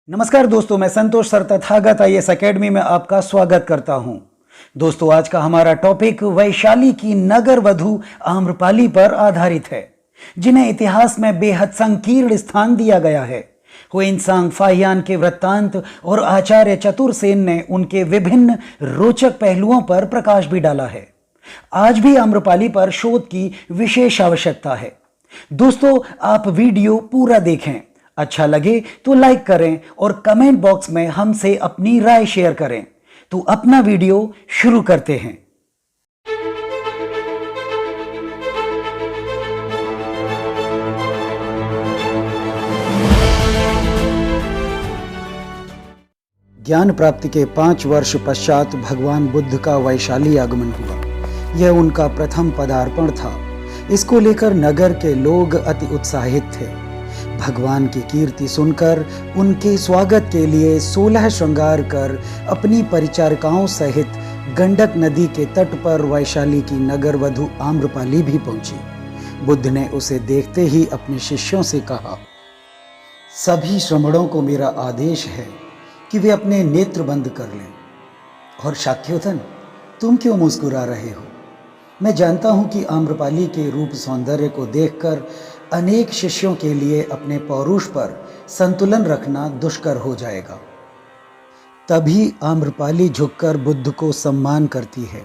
नमस्कार दोस्तों, मैं संतोष सर तथागत आईएएस एकेडमी में आपका स्वागत करता हूं। दोस्तों, आज का हमारा टॉपिक वैशाली की नगर वधू आम्रपाली पर आधारित है, जिन्हें इतिहास में बेहद संकीर्ण स्थान दिया गया है। हुएनसांग फाहियान के वृत्तांत और आचार्य चतुरसेन ने उनके विभिन्न रोचक पहलुओं पर प्रकाश भी डाला है। आज भी आम्रपाली पर शोध की विशेष आवश्यकता है। दोस्तों, आप वीडियो पूरा देखें, अच्छा लगे तो लाइक करें और कमेंट बॉक्स में हमसे अपनी राय शेयर करें। तो अपना वीडियो शुरू करते हैं। ज्ञान प्राप्ति के 5 वर्ष पश्चात भगवान बुद्ध का वैशाली आगमन हुआ। यह उनका प्रथम पदार्पण था। इसको लेकर नगर के लोग अति उत्साहित थे। भगवान की कीर्ति सुनकर उनके स्वागत के लिए 16 श्रृंगार कर अपनी परिचारिकाओं सहित गंडक नदी के तट पर वैशाली की नगर वधू आम्रपाली भी पहुंची। बुद्ध ने उसे देखते ही अपने शिष्यों से कहा, सभी श्रमणों को मेरा आदेश है कि वे अपने नेत्र बंद कर लें। और शाक्योधन, तुम क्यों मुस्कुरा रहे हो? मैं जानता हूं कि आम्रपाली के रूप सौंदर्य को देखकर अनेक शिष्यों के लिए अपने पौरुष पर संतुलन रखना दुष्कर हो जाएगा। तभी आम्रपाली झुककर बुद्ध को सम्मान करती है।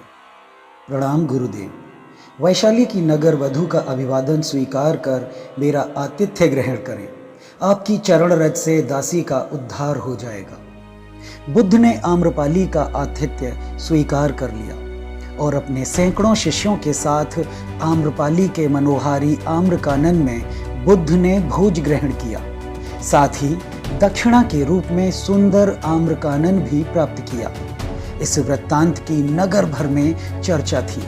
प्रणाम गुरुदेव। वैशाली की नगर वधू का अभिवादन स्वीकार कर मेरा आतिथ्य ग्रहण करें। आपकी चरण रज से दासी का उद्धार हो जाएगा। बुद्ध ने आम्रपाली का आतिथ्य स्वीकार कर लिया और अपने सैकड़ों शिष्यों के साथ आम्रपाली के मनोहारी आम्रकानन में बुद्ध ने भोज ग्रहण किया। साथ ही दक्षिणा के रूप में सुंदर आम्रकानन भी प्राप्त किया। इस वृत्तांत की नगर भर में चर्चा थी।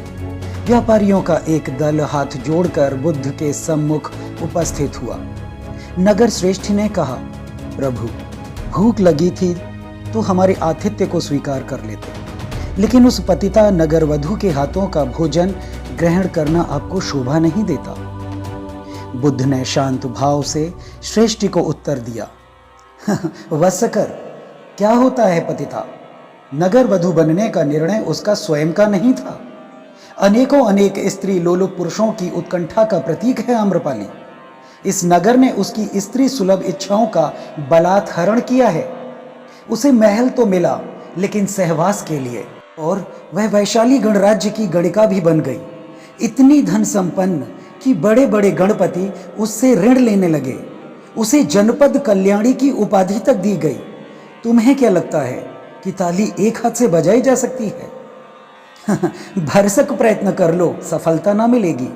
व्यापारियों का एक दल हाथ जोड़कर बुद्ध के सम्मुख उपस्थित हुआ। नगर श्रेष्ठ ने कहा, प्रभु, भूख लगी थी तो हमारे आतिथ्य को स्वीकार कर लेते, लेकिन उस पतिता नगर वधू के हाथों का भोजन ग्रहण करना आपको शोभा नहीं देता। बुद्ध ने शांत भाव से श्रेष्ठी को उत्तर दिया, वत्सकर, क्या होता है पतिता? नगर वधू बनने का निर्णय उसका स्वयं का नहीं था। अनेक स्त्री लोलुप पुरुषों की उत्कंठा का प्रतीक है आम्रपाली। इस नगर ने उसकी स्त्री सुलभ इच्छाओं का बलात्हरण किया है। उसे महल तो मिला, लेकिन सहवास के लिए, और वह वैशाली गणराज्य की गणिका भी बन गई। इतनी धन संपन्न कि बड़े बड़े गणपति उससे ऋण लेने लगे। उसे जनपद कल्याणी की उपाधि तक दी गई। तुम्हें क्या लगता है कि ताली एक हाथ से बजाई जा सकती है? भरसक प्रयत्न कर लो, सफलता ना मिलेगी।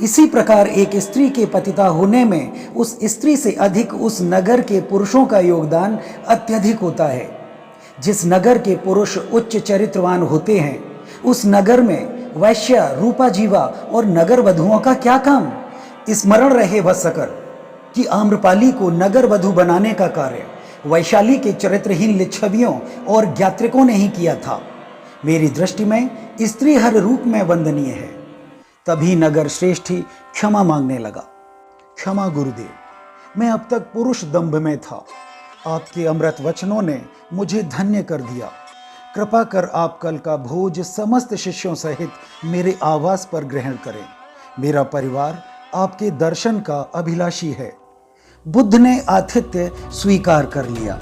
इसी प्रकार एक स्त्री के पतिता होने में उस स्त्री से अधिक उस नगर के पुरुषों का योगदान अत्यधिक होता है। जिस नगर के पुरुष उच्च चरित्रवान होते हैं, उस नगर में वैश्या, रूपा जीवा और नगर वधुओं का क्या काम? स्मरण रहे वत्सकर कि आम्रपाली को नगर वधू बनाने का कार्य वैशाली के चरित्रहीन लिच्छवियों और ज्ञात्रिकों ने ही किया था। मेरी दृष्टि में स्त्री हर रूप में वंदनीय है। तभी नगर श्रेष्ठी क्षमा मांगने लगा। क्षमा गुरुदेव, मैं अब तक पुरुष दंभ में था। आपके अमृत वचनों ने मुझे धन्य कर दिया। कृपा कर आप कल का भोज समस्त शिष्यों सहित मेरे आवास पर ग्रहण करें। मेरा परिवार आपके दर्शन का अभिलाषी है। बुद्ध ने आतिथ्य स्वीकार कर लिया।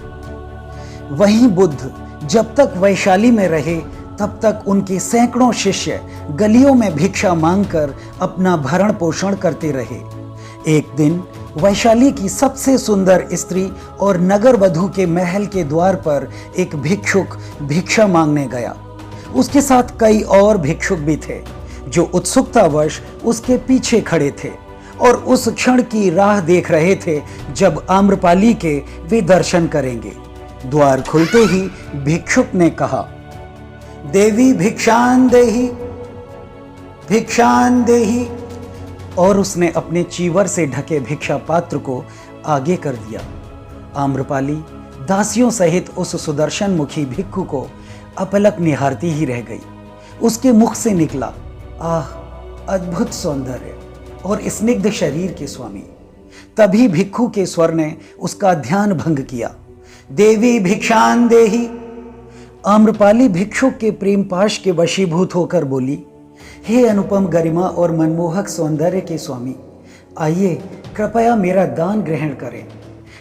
वहीं बुद्ध जब तक वैशाली में रहे, तब तक उनके सैकड़ों शिष्य गलियों में भिक्षा मांगकर अपना भरण पोषण करते रहे। एक दिन वैशाली की सबसे सुंदर स्त्री और नगर वधू के महल के द्वार पर एक भिक्षुक भिक्षा मांगने गया। उसके साथ कई और भिक्षुक भी थे, जो उत्सुकतावश उसके पीछे खड़े थे और उस क्षण की राह देख रहे थे जब आम्रपाली के वे दर्शन करेंगे। द्वार खुलते ही भिक्षुक ने कहा, देवी भिक्षान देहि, भिक्षान देहि, और उसने अपने चीवर से ढके भिक्षा पात्र को आगे कर दिया। आम्रपाली दासियों सहित उस सुदर्शन मुखी भिक्षु को अपलक निहारती ही रह गई। उसके मुख से निकला, आह, अद्भुत सौंदर्य और स्निग्ध शरीर के स्वामी। तभी भिक्षु के स्वर ने उसका ध्यान भंग किया। देवी भिक्षान देहि। आम्रपाली भिक्षुक के प्रेम पाश के वशीभूत होकर बोली, हे अनुपम गरिमा और मनमोहक सौंदर्य के स्वामी, आइए कृपया मेरा दान ग्रहण करें।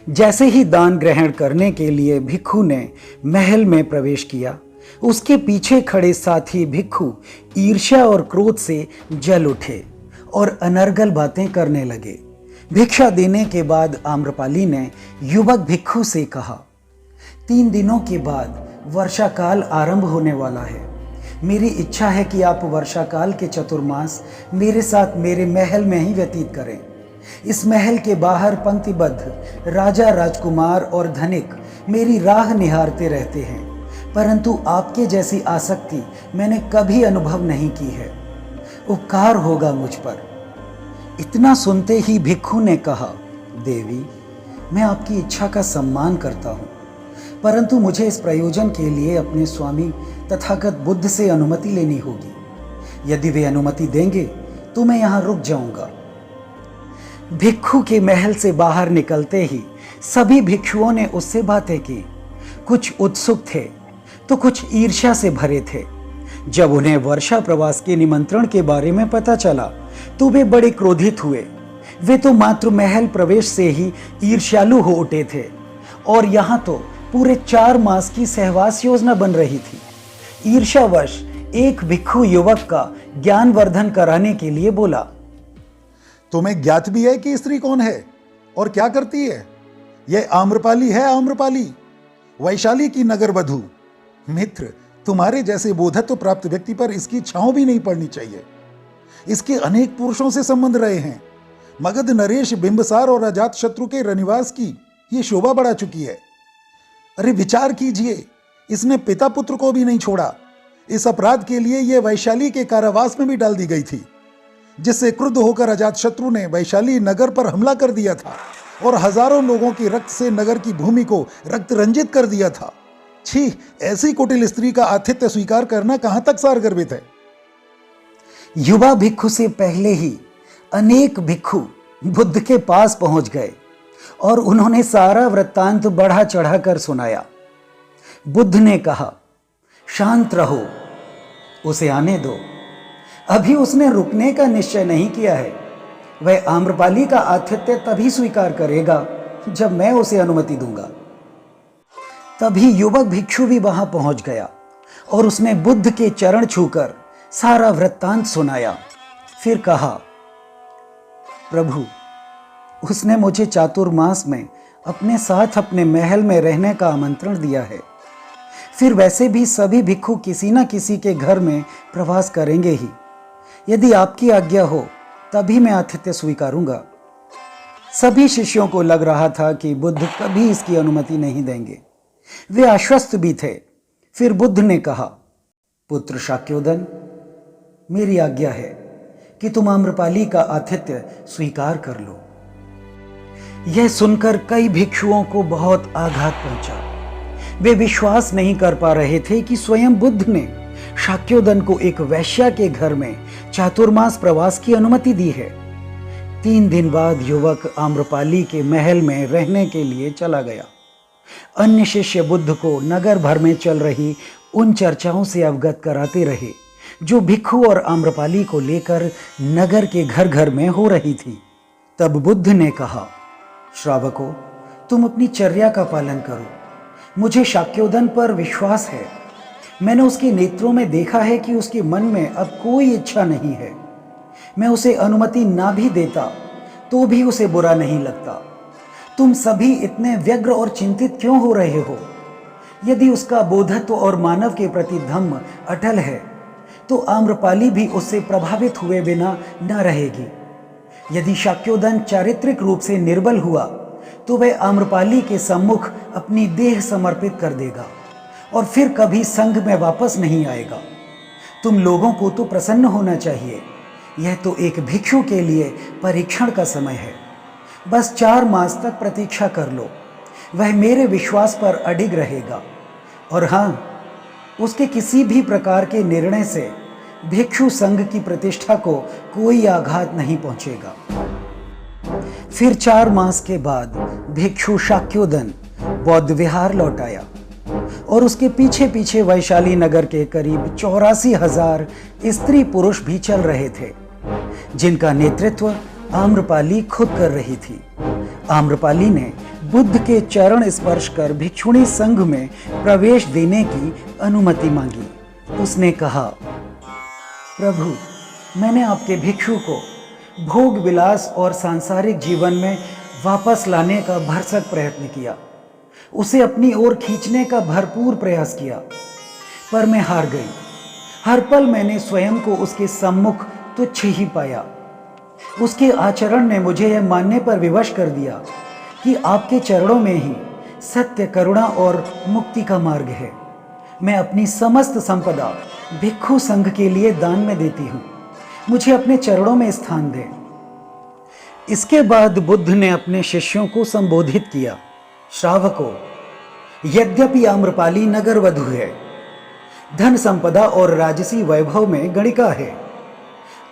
जैसे ही दान ग्रहण करने के लिए भिक्षु ने महल में प्रवेश किया, उसके पीछे खड़े साथी भिक्षु ईर्ष्या और क्रोध से जल उठे और अनर्गल बातें करने लगे। भिक्षा देने के बाद आम्रपाली ने युवक भिक्षु से कहा, 3 दिनों के बाद वर्षा काल आरंभ होने वाला है। मेरी इच्छा है कि आप वर्षा काल के चतुर्मास मेरे साथ मेरे महल में ही व्यतीत करें। इस महल के बाहर पंक्तिबद्ध राजा, राजकुमार और धनिक मेरी राह निहारते रहते हैं, परंतु आपके जैसी आसक्ति मैंने कभी अनुभव नहीं की है। उपकार होगा मुझ पर। इतना सुनते ही भिक्षु ने कहा, देवी, मैं आपकी इच्छा का सम्मान करता हूँ, परंतु मुझे इस प्रयोजन के लिए अपने स्वामी तथागत बुद्ध से अनुमति लेनी होगी। यदि वे अनुमति देंगे तो मैं यहाँ रुक जाऊंगा। भिक्षु के महल से बाहर निकलते ही सभी भिक्षुओं ने उससे बातें की। कुछ उत्सुक थे तो कुछ ईर्ष्या से भरे थे। जब उन्हें वर्षा प्रवास के निमंत्रण के बारे में पता चला तो वे बड़े क्रोधित हुए। वे तो मात्र महल प्रवेश से ही ईर्ष्यालु हो उठे थे और यहाँ तो पूरे 4 मास की सहवास योजना बन रही थी। ईर्ष्यावश एक भिक्षु युवक का ज्ञानवर्धन कराने के लिए बोला, तुम्हें ज्ञात भी है कि स्त्री कौन है और क्या करती है? यह आम्रपाली है, आम्रपाली, वैशाली की नगर वधू। मित्र, तुम्हारे जैसे बोधत्व प्राप्त व्यक्ति पर इसकी छांव भी नहीं पड़नी चाहिए। इसके अनेक पुरुषों से संबंध रहे हैं। मगध नरेश, बिंबसार और अजात शत्रु के रनिवास की ये शोभा बढ़ा चुकी है। अरे विचार कीजिए, इसने पिता पुत्र को भी नहीं छोड़ा। इस अपराध के लिए यह वैशाली के कारावास में भी डाल दी गई थी, जिससे क्रुद्ध होकर अजात शत्रु ने वैशाली नगर पर हमला कर दिया था और हजारों लोगों के रक्त से नगर की भूमि को रक्त रंजित कर दिया था। छी, ऐसी कुटिल स्त्री का आतिथ्य स्वीकार करना कहां तक सारगर्भित है। युवा भिक्षु से पहले ही अनेक भिक्षु बुद्ध के पास पहुंच गए और उन्होंने सारा वृत्तांत बढ़ा चढ़ाकर सुनाया। बुद्ध ने कहा, शांत रहो, उसे आने दो। अभी उसने रुकने का निश्चय नहीं किया है। वह आम्रपाली का आतिथ्य तभी स्वीकार करेगा जब मैं उसे अनुमति दूंगा। तभी युवक भिक्षु भी वहां पहुंच गया और उसने बुद्ध के चरण छूकर सारा वृत्तांत सुनाया। फिर कहा, प्रभु, उसने मुझे चातुर्मास में अपने साथ अपने महल में रहने का आमंत्रण दिया है। फिर वैसे भी सभी भिक्षु किसी न किसी के घर में प्रवास करेंगे ही। यदि आपकी आज्ञा हो तभी मैं आतिथ्य स्वीकारूंगा। सभी शिष्यों को लग रहा था कि बुद्ध कभी इसकी अनुमति नहीं देंगे। वे आश्वस्त भी थे। फिर बुद्ध ने कहा, पुत्र शाक्योदन, मेरी आज्ञा है कि तुम आम्रपाली का आतिथ्य स्वीकार कर लो। यह सुनकर कई भिक्षुओं को बहुत आघात पहुंचा। वे विश्वास नहीं कर पा रहे थे कि स्वयं बुद्ध ने शाक्योदन को एक वैश्या के घर में चातुर्मास प्रवास की अनुमति दी है। 3 दिन बाद युवक आम्रपाली के महल में रहने के लिए चला गया। अन्य शिष्य बुद्ध को नगर भर में चल रही उन चर्चाओं से अवगत कराते रहे जो भिक्षु और आम्रपाली को लेकर नगर के घर घर में हो रही थी। तब बुद्ध ने कहा, श्रावकों, तुम अपनी चर्या का पालन करो। मुझे शाक्योदन पर विश्वास है। मैंने उसके नेत्रों में देखा है कि उसके मन में अब कोई इच्छा नहीं है। मैं उसे अनुमति ना भी देता तो भी उसे बुरा नहीं लगता। तुम सभी इतने व्यग्र और चिंतित क्यों हो रहे हो? यदि उसका बोधत्व और मानव के प्रति धम्म अटल है तो आम्रपाली भी उससे प्रभावित हुए बिना न रहेगी। यदि शाक्योदन चारित्रिक रूप से निर्बल हुआ तो वह आम्रपाली के सम्मुख अपनी देह समर्पित कर देगा और फिर कभी संघ में वापस नहीं आएगा। तुम लोगों को तो प्रसन्न होना चाहिए। यह तो एक भिक्षु के लिए परीक्षण का समय है। बस 4 मास तक प्रतीक्षा कर लो। वह मेरे विश्वास पर अडिग रहेगा और हाँ, उसके किसी भी प्रकार के निर्णय से भिक्षु संघ की प्रतिष्ठा को कोई आघात नहीं पहुंचेगा। फिर 4 मास के बाद भिक्षु शाक्योदन बौद्ध विहार लौट आया और उसके पीछे पीछे वैशाली नगर के करीब 84,000 स्त्री पुरुष भी चल रहे थे, जिनका नेतृत्व आम्रपाली खुद कर रही थी। आम्रपाली ने बुद्ध के चरण स्पर्श कर भिक्षुणी संघ में प्रवेश देने की अनुमति मांगी। उसने कहा, प्रभु, मैंने आपके भिक्षु को भोग विलास और सांसारिक जीवन में वापस लाने का भरसक प्रयत्न किया, उसे अपनी ओर खींचने का भरपूर प्रयास किया, पर मैं हार गई। हर पल मैंने स्वयं को उसके सम्मुख तुच्छ ही पाया। उसके आचरण ने मुझे यह मानने पर विवश कर दिया कि आपके चरणों में ही सत्य, करुणा और मुक्ति का मार्ग है। मैं अपनी समस्त संपदा भिक्षु संघ के लिए दान में देती हूँ। मुझे अपने चरणों में स्थान दें। इसके बाद बुद्ध ने अपने शिष्यों को संबोधित किया, श्रावकों, यद्यपि आम्रपाली नगर वधू है, धन संपदा और राजसी वैभव में गणिका है,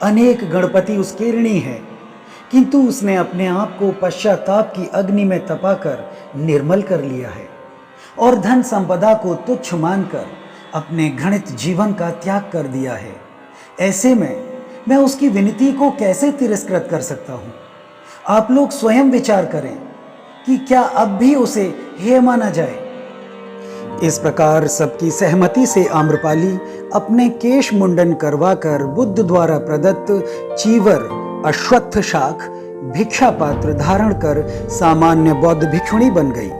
अनेक गणपति उसके ऋणी है, किंतु उसने अपने आप को पश्चाताप की अग्नि में तपाकर निर्मल कर लिया है और धन संपदा को तुच्छ मानकर अपने घृणित जीवन का त्याग कर दिया है। ऐसे में मैं उसकी विनती को कैसे तिरस्कृत कर सकता हूँ? आप लोग स्वयं विचार करें कि क्या अब भी उसे हेय माना जाए। इस प्रकार सबकी सहमति से आम्रपाली अपने केश मुंडन करवाकर बुद्ध द्वारा प्रदत्त चीवर, अश्वत्थ शाख, भिक्षा पात्र धारण कर सामान्य बौद्ध भिक्षुणी बन गई।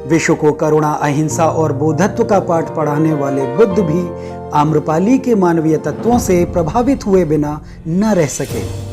विश्व को करुणा, अहिंसा और बोधत्व का पाठ पढ़ाने वाले बुद्ध भी आम्रपाली के मानवीय तत्वों से प्रभावित हुए बिना न रह सके।